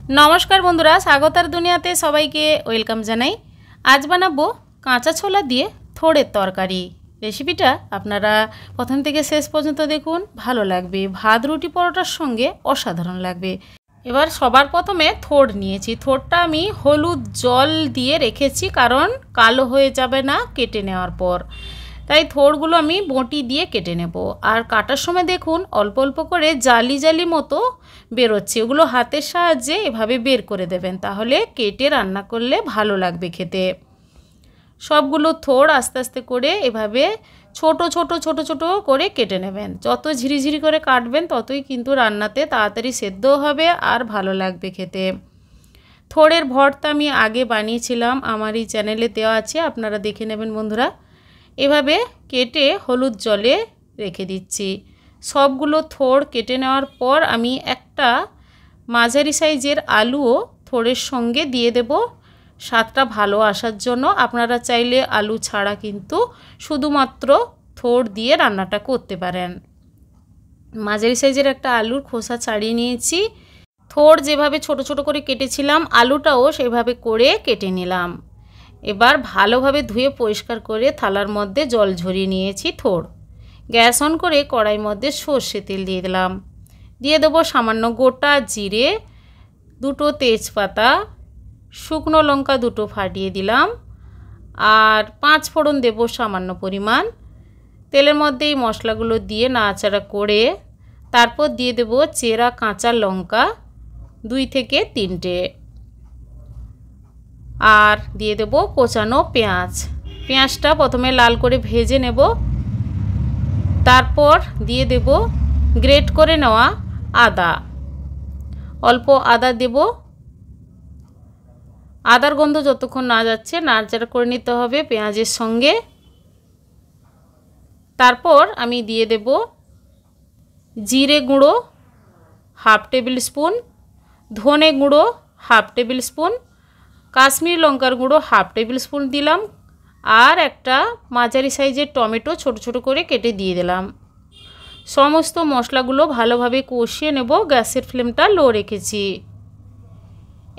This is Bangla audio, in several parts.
नमस्कार बंधुरा स्वागतार दुनियाते सबाइके वेलकाम जानाई। आज बानाबो काँचा छोला दिए थोड़ेर तरकारी। रेसिपिटा आपनारा प्रथम थेके शेष पर्यन्त देखुन, भालो लागबे। भात रुटी परोटार संगे असाधारण लागबे। एबार सबार प्रथमे थोड़ नियेछि। थोड़टा आमी हलुद जल दिए रेखेछि कारण कालो हये जाबे ना केटे नेওয়ার पर। ताई थोड़गुलो आमी बटी दिए केटे नेब। और काटार समय देखुन अल्प अल्प करे जाली जाली मतो बेरोच्छे, ओगुलो हाथेर साहाज्ये एभाবে बेर करे देবেন, ताहले केटे रान्ना करले भालो लागबे खेते। सबगुलो थोड़ आस्ते आस्ते करे एभाবে छोटो छोटो छोटो छोटो करे केटे नेবেন। যত ঝিরিঝিরি করে কাটবেন ততই কিন্তু রান্নাতে তাড়াতাড়ি সেদ্ধ হবে আর ভালো লাগবে খেতে। থোড়ের ভর্তা আমি আগে বানিয়েছিলাম, আমার এই চ্যানেলে দেওয়া আছে, আপনারা দেখে নেবেন বন্ধুরা। এভাবে কেটে হলুদ জলে রেখে দিচ্ছি। সবগুলো থোড় কেটে নেওয়ার পর আমি একটা মাঝারি সাইজের আলুও থোড়ের সঙ্গে দিয়ে দেব স্বাদটা ভালো আসার জন্য। আপনারা চাইলে আলু ছাড়া কিন্তু শুধুমাত্র থোড় দিয়ে রান্নাটা করতে পারেন। মাঝারি সাইজের একটা আলুর খোসা ছাড়িয়ে নিয়েছি। থোড় যেভাবে ছোট ছোট করে কেটেছিলাম আলুটাও সেভাবে করে কেটে নিলাম। এবার ভালোভাবে ধুয়ে পরিষ্কার করে থালার মধ্যে জল ঝরিয়ে নিয়েছি থোড়। গ্যাস অন করে কড়াইয়ের মধ্যে সর্ষে তেল দিয়ে দিলাম। দিয়ে দেবো সামান্য গোটা জিরে, দুটো তেজপাতা, শুকনো লঙ্কা দুটো ফাটিয়ে দিলাম, আর 5 ফোড়ন দেবো সামান্য পরিমাণ। তেলের মধ্যে এই মশলাগুলো দিয়ে নাড়াচাড়া করে তারপর দিয়ে দেবো চেরা কাঁচা লঙ্কা 2 থেকে 3টে, আর দিয়ে দেবো কোচানো পেঁয়াজ। পেঁয়াজটা প্রথমে লাল করে ভেজে নেব, তারপর দিয়ে দেব গ্রেট করে নেওয়া আদা। অল্প আদা দেব। আদার গন্ধ যতক্ষণ না যাচ্ছে নাড়াচাড়া করে নিতে হবে পেঁয়াজের সঙ্গে। তারপর আমি দিয়ে দেব জিরে গুঁড়ো 1/2 টেবিল স্পুন, ধনে গুঁড়ো 1/2 টেবিল স্পুন, কাশ্মীরি লঙ্কার গুঁড়ো 1/2 টেবিল স্পুন দিলাম, আর একটা মাঝারি সাইজের টমেটো ছোট ছোট করে কেটে দিয়ে দিলাম। সমস্ত মশলাগুলো ভালোভাবে কষিয়ে নেব। গ্যাসের ফ্লেমটা লো রেখেছি।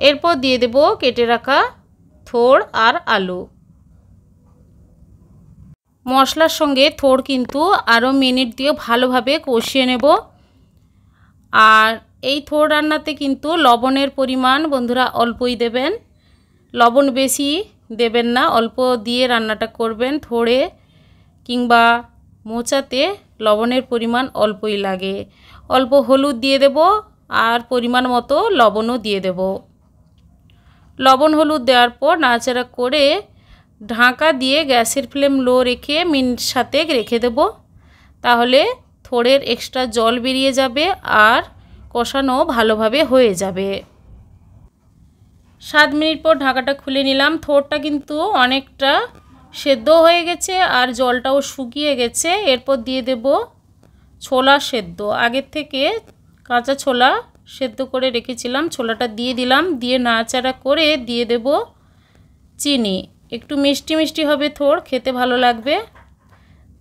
এরপর দিয়ে দেব কেটে রাখা থোড় আর আলু। মশলার সঙ্গে থোড় কিন্তু আরও মিনিট দিয়ে ভালোভাবে কষিয়ে নেব। আর এই থোড় রান্নাতে কিন্তু লবণের পরিমাণ বন্ধুরা অল্পই দেবেন, লবণ বেশি দেবেন না, অল্প দিয়ে রান্নাটা করবেন। থোড়ে কিংবা মোচাতে লবণের পরিমাণ অল্পই লাগে। অল্প হলুদ দিয়ে দেব আর পরিমাণ মতো লবণও দিয়ে দেব। লবণ হলুদ দেওয়ার পর নাড়াচাড়া করে ঢাকা দিয়ে গ্যাসের ফ্লেম লো রেখে মিনিট 7 রেখে দেব। তাহলে থোড়ের এক্সট্রা জল বেরিয়ে যাবে আর কষানো ভালোভাবে হয়ে যাবে। 7 মিনিট পর ঢাকাটা খুলে নিলাম। থোড়টা কিন্তু অনেকটা সেদ্ধ হয়ে গেছে আর জলটাও শুকিয়ে গেছে। এরপর দিয়ে দেব ছোলা সেদ্ধ। আগের থেকে কাঁচা ছোলা সেদ্ধ করে রেখেছিলাম, ছোলাটা দিয়ে দিলাম। দিয়ে নাড়াচাড়া করে দিয়ে দেব চিনি। একটু মিষ্টি মিষ্টি হবে থোড়, খেতে ভালো লাগবে,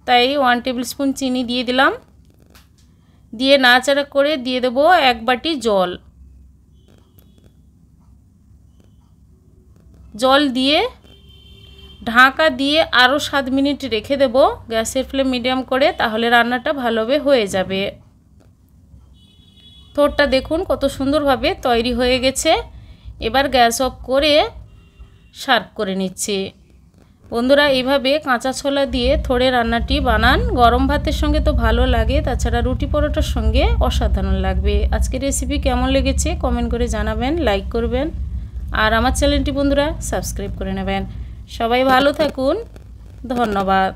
তাই 1 টেবিল স্পুন চিনি দিয়ে দিলাম। দিয়ে নাড়াচাড়া করে দিয়ে দেব 1 বাটি জল। জল দিয়ে ঢাকা দিয়ে আরও 7 মিনিট রেখে দেব গ্যাসের ফ্লেম মিডিয়াম করে, তাহলে রান্নাটা ভালোভাবে হয়ে যাবে। থোড়টা দেখুন কত সুন্দরভাবে তৈরি হয়ে গেছে। এবার গ্যাস অফ করে সার্ভ করে নিচ্ছি। বন্ধুরা এইভাবে কাঁচা ছোলা দিয়ে থোড়ে রান্নাটি বানান, গরম ভাতের সঙ্গে তো ভালো লাগে, তাছাড়া রুটি পরোটার সঙ্গে অসাধারণ লাগবে। আজকের রেসিপি কেমন লেগেছে কমেন্ট করে জানাবেন, লাইক করবেন, আর আমার চ্যানেলটি বন্ধুরা সাবস্ক্রাইব করে নেবেন। সবাই ভালো থাকুন, ধন্যবাদ।